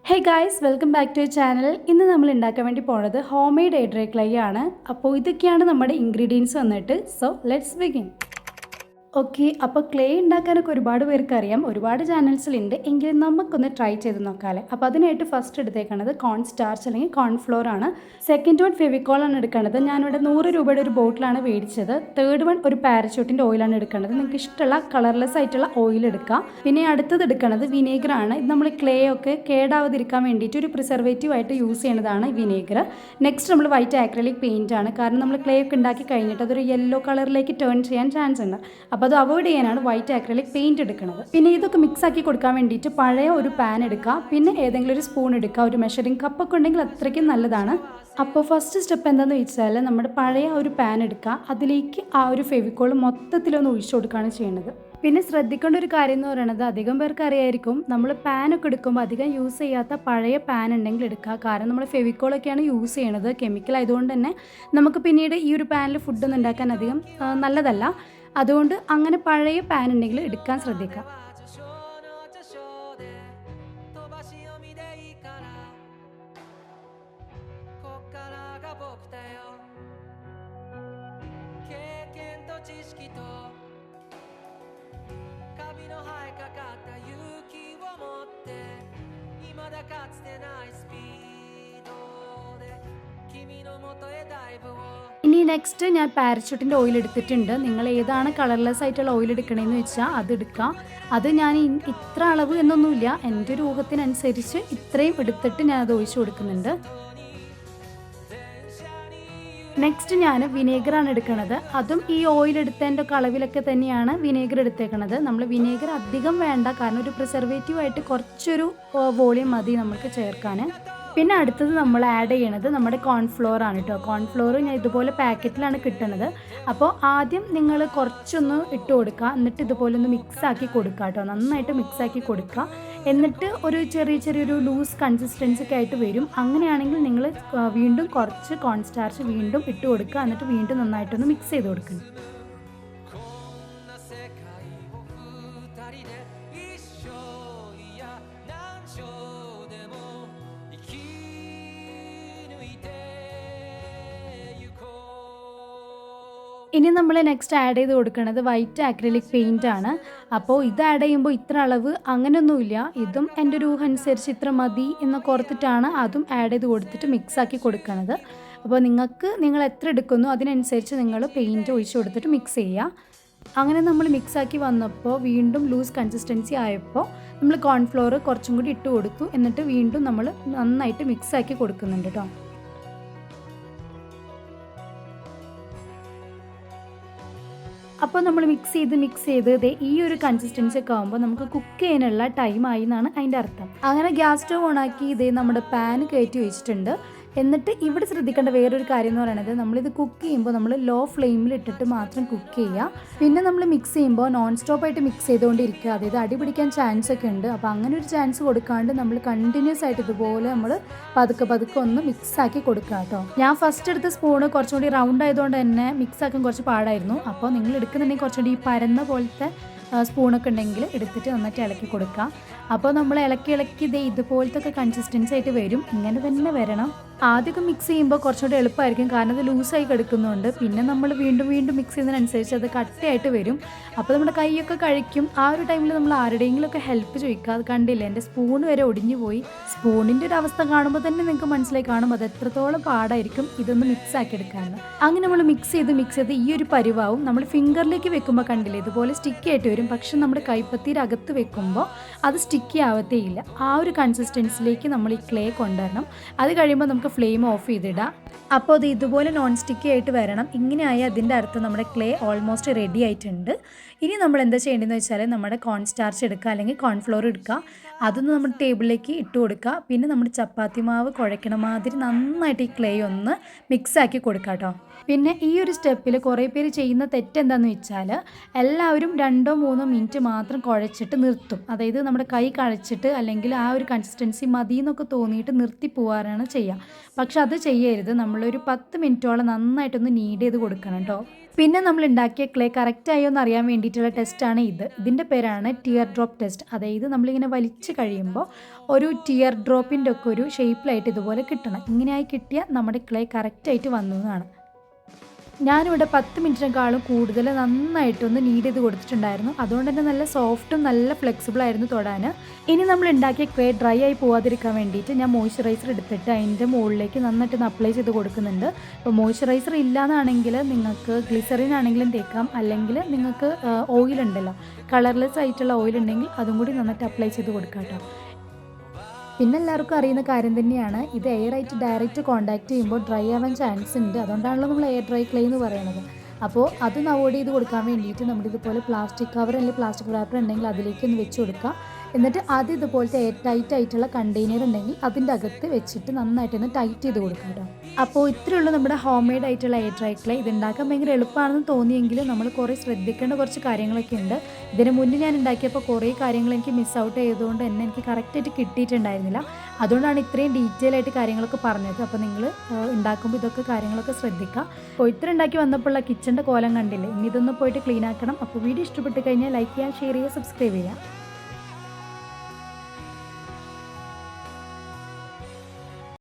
Hey guys, welcome back to our channel. ഇന്ന് നമ്മൾ ഉണ്ടാക്കാൻ വേണ്ടി പോണത് home made air dry clay ആണ്. അപ്പോൾ ഇതൊക്കെയാണ് നമ്മുടെ ഇൻഗ്രീഡിയൻസ് വന്നിട്ട്. So let's begin. ഓക്കെ, അപ്പോൾ ക്ലേ ഉണ്ടാക്കാനൊക്കെ ഒരുപാട് പേർക്ക് അറിയാം, ഒരുപാട് ചാനൽസിലുണ്ട്. എങ്കിലും നമുക്കൊന്ന് ട്രൈ ചെയ്ത് നോക്കാമല്ലേ. അപ്പോൾ അതിനായിട്ട് ഫസ്റ്റ് എടുത്തേക്കുന്നത് കോൺ സ്റ്റാർച്ച് അല്ലെങ്കിൽ കോൺഫ്ലോർ ആണ്. സെക്കൻഡ് വൺ ഫെവിക്കോളാണ് എടുക്കുന്നത്. ഞാനിവിടെ 100 രൂപയുടെ ഒരു ബോട്ടിലാണ് മേടിച്ചത്. തേർഡ് വൺ ഒരു പാരച്യൂട്ടിൻ്റെ ഓയിലാണ് എടുക്കുന്നത്. നിങ്ങൾക്ക് ഇഷ്ടമുള്ള കളർലെസ് ആയിട്ടുള്ള ഓയിൽ എടുക്കാം. പിന്നെ അടുത്തത് എടുക്കുന്നത് വിനേഗറാണ്. ഇത് നമ്മൾ ക്ലേ ഒക്കെ കേടാവാതിരിക്കാൻ വേണ്ടിയിട്ട് ഒരു പ്രിസർവേറ്റീവ് ആയിട്ട് യൂസ് ചെയ്യുന്നതാണ് വിനേഗർ. നെക്സ്റ്റ് നമ്മൾ വൈറ്റ് ആക്രിലിക് പെയിൻ്റ് ആണ്. കാരണം നമ്മൾ ക്ലേ ഒക്കെ ഉണ്ടാക്കി കഴിഞ്ഞിട്ട് അതൊരു യെല്ലോ കളറിലേക്ക് ടേൺ ചെയ്യാൻ ചാൻസ് ഉണ്ട്. അപ്പോൾ അത് അവോയ്ഡ് ചെയ്യാനാണ് വൈറ്റ് ആക്രിലിക് പെയിൻറ്റ് എടുക്കുന്നത്. പിന്നെ ഇതൊക്കെ മിക്സ് ആക്കി കൊടുക്കാൻ വേണ്ടിയിട്ട് പഴയ ഒരു പാൻ എടുക്കുക. പിന്നെ ഏതെങ്കിലും ഒരു സ്പൂൺ എടുക്കുക. ഒരു മെഷറിംഗ് കപ്പൊക്കെ ഉണ്ടെങ്കിൽ അത്രയ്ക്കും നല്ലതാണ്. അപ്പോൾ ഫസ്റ്റ് സ്റ്റെപ്പ് എന്താണെന്ന് വെച്ചാൽ നമ്മുടെ പഴയ ഒരു പാൻ എടുക്കുക. അതിലേക്ക് ആ ഒരു ഫെവിക്കോൾ മൊത്തത്തിലൊന്ന് ഒഴിച്ചു കൊടുക്കുകയാണ് ചെയ്യുന്നത്. പിന്നെ ശ്രദ്ധിക്കേണ്ട ഒരു കാര്യം എന്ന് പറയുന്നത്, അധികം പേർക്ക് അറിയായിരിക്കും, നമ്മൾ പാനൊക്കെ എടുക്കുമ്പോൾ അധികം യൂസ് ചെയ്യാത്ത പഴയ പാൻ ഉണ്ടെങ്കിൽ എടുക്കുക. കാരണം നമ്മൾ ഫെവിക്കോളൊക്കെയാണ് യൂസ് ചെയ്യണത്. കെമിക്കൽ ആയതുകൊണ്ട് തന്നെ നമുക്ക് പിന്നീട് ഈ ഒരു പാനിൽ ഫുഡൊന്നും ഉണ്ടാക്കാൻ അധികം നല്ലതല്ല. അതുകൊണ്ട് അങ്ങനെ പഴയ പാൻ ഉണ്ടെങ്കിൽ എടുക്കാൻ ശ്രദ്ധിക്കുക. ഇനി നെക്സ്റ്റ് ഞാൻ പാരച്യൂട്ടിൻ്റെ ഓയിൽ എടുത്തിട്ടുണ്ട്. നിങ്ങൾ ഏതാണ് കളർലെസ് ആയിട്ടുള്ള ഓയിൽ എടുക്കണമെന്ന് വെച്ചാൽ അത് എടുക്കാം. അത് ഞാൻ ഇത്ര അളവ് എന്നൊന്നുമില്ല, എൻ്റെ ഒരു ഊഹത്തിനനുസരിച്ച് ഇത്രയും എടുത്തിട്ട് ഞാൻ അത് ഒഴിച്ചു കൊടുക്കുന്നുണ്ട്. നെക്സ്റ്റ് ഞാൻ വിനേഗറാണ് എടുക്കുന്നത്. അതും ഈ ഓയിൽ എടുത്തതിൻ്റെ ഒക്കെ അളവിലൊക്കെ തന്നെയാണ് വിനേഗർ എടുത്തേക്കണത്. നമ്മൾ വിനേഗർ അധികം വേണ്ട, കാരണം ഒരു പ്രിസർവേറ്റീവ് ആയിട്ട് കുറച്ചൊരു വോളിയം മതി നമുക്ക് ചേർക്കാൻ. പിന്നെ അടുത്തത് നമ്മൾ ആഡ് ചെയ്യണത് നമ്മുടെ കോൺഫ്ലോർ ആണ് കേട്ടോ. കോൺഫ്ലോർ ഞാൻ ഇതുപോലെ പാക്കറ്റിലാണ് കിട്ടുന്നത്. അപ്പോൾ ആദ്യം നിങ്ങൾ കുറച്ചൊന്ന് ഇട്ട് കൊടുക്കുക, എന്നിട്ട് ഇതുപോലെ ഒന്ന് മിക്സ് ആക്കി കൊടുക്കുക കേട്ടോ. നന്നായിട്ട് മിക്സ് ആക്കി കൊടുക്കുക. എന്നിട്ട് ഒരു ചെറിയൊരു ലൂസ് കൺസിസ്റ്റൻസി ഒക്കെ ആയിട്ട് വരും. അങ്ങനെയാണെങ്കിൽ നിങ്ങൾ വീണ്ടും കുറച്ച് കോൺ സ്റ്റാർച്ച് വീണ്ടും ഇട്ട് കൊടുക്കുക. എന്നിട്ട് വീണ്ടും നന്നായിട്ടൊന്ന് മിക്സ് ചെയ്ത് കൊടുക്കുക. ഇനി നമ്മൾ നെക്സ്റ്റ് ആഡ് ചെയ്ത് കൊടുക്കുന്നത് വൈറ്റ് ആക്രിലിക് പെയിൻ്റ് ആണ്. അപ്പോൾ ഇത് ആഡ് ചെയ്യുമ്പോൾ ഇത്ര അളവ് അങ്ങനെയൊന്നുമില്ല, ഇതും എൻ്റെ ഒരു ഊഹം അനുസരിച്ച് ഇത്ര മതി എന്നൊക്കെ ഓർത്തിട്ടാണ് അതും ആഡ് ചെയ്ത് കൊടുത്തിട്ട് മിക്സ് ആക്കി കൊടുക്കുന്നത്. അപ്പോൾ നിങ്ങൾ എത്ര എടുക്കുന്നു അതിനനുസരിച്ച് നിങ്ങൾ പെയിൻറ്റ് ഒഴിച്ച് കൊടുത്തിട്ട് മിക്സ് ചെയ്യുക. അങ്ങനെ നമ്മൾ മിക്സാക്കി വന്നപ്പോൾ വീണ്ടും ലൂസ് കൺസിസ്റ്റൻസി ആയപ്പോൾ നമ്മൾ കോൺഫ്ലോർ കുറച്ചും കൂടി ഇട്ട് കൊടുത്തു. എന്നിട്ട് വീണ്ടും നമ്മൾ നന്നായിട്ട് മിക്സാക്കി കൊടുക്കുന്നുണ്ട് കേട്ടോ. അപ്പോൾ നമ്മൾ മിക്സ് ചെയ്ത് ഈ ഒരു കൺസിസ്റ്റൻസി ഒക്കെ ആകുമ്പോൾ നമുക്ക് കുക്ക് ചെയ്യാനുള്ള ടൈമായി എന്നാണ് അതിൻ്റെ അർത്ഥം. അങ്ങനെ ഗ്യാസ് സ്റ്റവ് ഓണാക്കി നമ്മുടെ പാൻ കയറ്റി വെച്ചിട്ടുണ്ട്. എന്നിട്ട് ഇവിടെ ശ്രദ്ധിക്കേണ്ട വേറൊരു കാര്യം എന്ന് പറയുന്നത്, നമ്മളിത് കുക്ക് ചെയ്യുമ്പോൾ നമ്മൾ ലോ ഫ്ലെയിമിൽ ഇട്ടിട്ട് മാത്രം കുക്ക് ചെയ്യുക. പിന്നെ നമ്മൾ മിക്സ് ചെയ്യുമ്പോൾ നോൺ സ്റ്റോപ്പായിട്ട് മിക്സ് ചെയ്തുകൊണ്ടിരിക്കുക. അതായത് അടി പിടിക്കാൻ ചാൻസ് ഒക്കെ ഉണ്ട്. അപ്പോൾ അങ്ങനെ ഒരു ചാൻസ് കൊടുക്കാണ്ട് നമ്മൾ കണ്ടിന്യൂസ് ആയിട്ട് ഇതുപോലെ നമ്മൾ പതുക്കെ ഒന്ന് മിക്സ് ആക്കി കൊടുക്കുക കേട്ടോ. ഞാൻ ഫസ്റ്റ് എടുത്ത സ്പൂണ് കുറച്ചും കൂടി റൗണ്ട് ആയതുകൊണ്ട് തന്നെ മിക്സ് ആക്കാൻ കുറച്ച് പാടായിരുന്നു. അപ്പോൾ നിങ്ങൾ എടുക്കുന്നുണ്ടെങ്കിൽ കുറച്ചുകൂടി ഈ പരന്ന പോലത്തെ സ്പൂണൊക്കെ ഉണ്ടെങ്കിൽ എടുത്തിട്ട് നന്നായിട്ട് ഇളക്കി കൊടുക്കുക. അപ്പോൾ നമ്മൾ ഇളക്കി ഇതുപോലത്തെ ഒക്കെ കൺസിസ്റ്റൻസി ആയിട്ട് വരും. ഇങ്ങനെ തന്നെ വരണം. ആദ്യമൊക്കെ മിക്സ് ചെയ്യുമ്പോൾ കുറച്ചുകൂടി എളുപ്പമായിരിക്കും, കാരണം അത് ലൂസായി കിടക്കുന്നുണ്ട്. പിന്നെ നമ്മൾ വീണ്ടും മിക്സ് ചെയ്യുന്നതിനനുസരിച്ച് അത് കട്ടയായിട്ട് വരും. അപ്പോൾ നമ്മുടെ കൈയൊക്കെ കഴിക്കും. ആ ഒരു ടൈമിൽ നമ്മൾ ആരുടെയെങ്കിലുമൊക്കെ ഹെൽപ്പ് ചോദിക്കുക. അത് കണ്ടില്ല, എൻ്റെ സ്പൂൺ വരെ ഒടിഞ്ഞു പോയി. സ്പൂണിൻ്റെ ഒരു അവസ്ഥ കാണുമ്പോൾ തന്നെ നിങ്ങൾക്ക് മനസ്സിലായി കാണും അത് എത്രത്തോളം പാടായിരിക്കും ഇതൊന്ന് മിക്സ് ആക്കി എടുക്കാൻ. അങ്ങനെ നമ്മൾ മിക്സ് ചെയ്ത് ഈ ഒരു പരിവാവും നമ്മൾ ഫിംഗറിലേക്ക് വെക്കുമ്പോൾ കണ്ടില്ലേ ഇതുപോലെ സ്റ്റിക്കി ആയിട്ട് വരും. പക്ഷെ നമ്മുടെ കൈപ്പത്തിയുടെ അകത്ത് വെക്കുമ്പോൾ അത് സ്റ്റിക്കി ആവത്തേ ഇല്ല. ആ ഒരു കൺസിസ്റ്റൻസിലേക്ക് നമ്മൾ ഈ ക്ലേ കൊണ്ടുവരണം. അത് കഴിയുമ്പോൾ നമുക്ക് ഫ്ലെയിം ഓഫ് ചെയ്തിടാം. അപ്പോൾ അത് ഇതുപോലെ നോൺ സ്റ്റിക്കി ആയിട്ട് വരണം. ഇങ്ങനെയായി അതിൻ്റെ അർത്ഥം നമ്മുടെ ക്ലേ ഓൾമോസ്റ്റ് റെഡി ആയിട്ടുണ്ട്. ഇനി നമ്മൾ എന്താ ചെയ്യേണ്ടതെന്ന് വെച്ചാൽ നമ്മുടെ കോൺ സ്റ്റാർച്ച് എടുക്കുക അല്ലെങ്കിൽ കോൺഫ്ലോർ എടുക്കുക. അതൊന്ന് നമ്മുടെ ടേബിളിലേക്ക് ഇട്ട് കൊടുക്കുക. പിന്നെ നമ്മുടെ ചപ്പാത്തി മാവ് കുഴയ്ക്കണ മാതിരി നന്നായിട്ട് ഈ ക്ലേ ഒന്ന് മിക്സാക്കി കൊടുക്കുക കേട്ടോ. പിന്നെ ഈ ഒരു സ്റ്റെപ്പിൽ കുറേ പേര് ചെയ്യുന്ന തെറ്റെന്താണെന്ന് വെച്ചാൽ, എല്ലാവരും 2-3 മിനിറ്റ് മാത്രം കുഴച്ചിട്ട് നിർത്തും. അതായത് നമ്മുടെ കൈ കഴിച്ചിട്ട് അല്ലെങ്കിൽ ആ ഒരു കൺസിസ്റ്റൻസി മതി എന്നൊക്കെ തോന്നിയിട്ട് നിർത്തി പോകാറാണ് ചെയ്യുക. പക്ഷെ അത് ചെയ്യരുത്. നമ്മളൊരു 10 മിനിറ്റോളം നന്നായിട്ടൊന്ന് നീഡ് ചെയ്ത് കൊടുക്കണം കേട്ടോ. പിന്നെ നമ്മൾ ഉണ്ടാക്കിയ ക്ലേ കറക്റ്റായോ എന്ന് അറിയാൻ വേണ്ടിയിട്ടുള്ള ടെസ്റ്റാണ് ഇത്. ഇതിൻ്റെ പേരാണ് ടിയർ ഡ്രോപ്പ് ടെസ്റ്റ്. അതായത് നമ്മളിങ്ങനെ വലിച്ച് കഴിയുമ്പോൾ ഒരു ടിയർ ഡ്രോപ്പിൻ്റെ ഒക്കെ ഒരു ഷേപ്പിലായിട്ട് ഇതുപോലെ കിട്ടണം. ഇങ്ങനെയായി കിട്ടിയാൽ നമ്മുടെ ക്ലേ കറക്റ്റായിട്ട് വന്നു എന്നാണ്. ഞാനിവിടെ 10 മിനിറ്റിനേക്കാളും കൂടുതൽ നന്നായിട്ടൊന്ന് നീഡ് ചെയ്ത് കൊടുത്തിട്ടുണ്ടായിരുന്നു. അതുകൊണ്ട് തന്നെ നല്ല സോഫ്റ്റും നല്ല ഫ്ലെക്സിബിളായിരുന്നു തൊടാൻ. ഇനി നമ്മൾ ഉണ്ടാക്കിയ ക്ലേ ഡ്രൈ ആയി പോകാതിരിക്കാൻ വേണ്ടിയിട്ട് ഞാൻ മോയ്സ്ചറൈസർ എടുത്തിട്ട് അതിൻ്റെ മുകളിലേക്ക് നന്നായിട്ടൊന്ന് അപ്ലൈ ചെയ്ത് കൊടുക്കുന്നുണ്ട്. അപ്പോൾ മോയ്സ്ചറൈസർ ഇല്ലയെന്നാണെങ്കിൽ നിങ്ങൾക്ക് ഗ്ലിസറിൻ ആണെങ്കിലും തേക്കാം, അല്ലെങ്കിൽ നിങ്ങൾക്ക് ഓയിൽ ഉണ്ടല്ലോ, കളർലെസ് ആയിട്ടുള്ള ഓയിൽ ഉണ്ടെങ്കിൽ അതും കൂടി നന്നായിട്ട് അപ്ലൈ ചെയ്ത് കൊടുക്കാം കേട്ടോ. പിന്നെ എല്ലാവർക്കും അറിയുന്ന കാര്യം തന്നെയാണ്, ഇത് എയറായിട്ട് ഡയറക്റ്റ് കോൺടാക്ട് ചെയ്യുമ്പോൾ ഡ്രൈ ആവാൻ ചാൻസ് ഉണ്ട്. അതുകൊണ്ടാണല്ലോ നമ്മൾ എയർ ഡ്രൈ ക്ലേ എന്ന് പറയുന്നത്. അപ്പോൾ അതൊന്ന് അവോയ്ഡ് ചെയ്ത് കൊടുക്കാൻ വേണ്ടിയിട്ട് നമ്മുടെ ഇതുപോലെ പ്ലാസ്റ്റിക് കവർ അല്ലെങ്കിൽ പ്ലാസ്റ്റിക് റാപ്പർ ഉണ്ടെങ്കിൽ അതിലേക്ക് ഒന്ന് വെച്ച് കൊടുക്കുക. എന്നിട്ട് അത് ഇതുപോലത്തെ എയർ ടൈറ്റ് ആയിട്ടുള്ള കണ്ടെയ്നർ ഉണ്ടെങ്കിൽ അതിൻ്റെ അകത്ത് വെച്ചിട്ട് നന്നായിട്ടൊന്ന് ടൈറ്റ് ചെയ്ത് കൊടുക്കുക കേട്ടോ. അപ്പോൾ ഇത്രയുള്ള നമ്മുടെ ഹോം മെയ്ഡ് ആയിട്ടുള്ള എയർ ഡ്രൈ ക്ലേ. ഇത് ഉണ്ടാക്കാൻ ഭയങ്കര എളുപ്പമാണെന്ന് തോന്നിയെങ്കിലും നമ്മൾ കുറേ ശ്രദ്ധിക്കേണ്ട കുറച്ച് കാര്യങ്ങളൊക്കെ ഉണ്ട്. ഇതിന് മുന്നേ ഞാൻ ഉണ്ടാക്കിയപ്പോൾ കുറേ കാര്യങ്ങൾ എനിക്ക് മിസ് ഔട്ട് ചെയ്തുകൊണ്ട് തന്നെ എനിക്ക് കറക്റ്റായിട്ട് കിട്ടിയിട്ടുണ്ടായിരുന്നില്ല. അതുകൊണ്ടാണ് ഇത്രയും ഡീറ്റെയിൽ ആയിട്ട് കാര്യങ്ങളൊക്കെ പറഞ്ഞത്. അപ്പോൾ നിങ്ങൾ ഉണ്ടാക്കുമ്പോൾ ഇതൊക്കെ കാര്യങ്ങളൊക്കെ ശ്രദ്ധിക്കുക. അപ്പോൾ ഇത്ര ഉണ്ടാക്കി വന്നപ്പോഴുള്ള കിച്ചൻ്റെ കോലം കണ്ടില്ലേ, ഇനി ഇതൊന്ന് പോയിട്ട് ക്ലീൻ ആക്കണം. അപ്പോൾ വീഡിയോ ഇഷ്ടപ്പെട്ട് കഴിഞ്ഞാൽ ലൈക്ക് ചെയ്യുക, ഷെയർ ചെയ്യുക, സബ്സ്ക്രൈബ് ചെയ്യുക.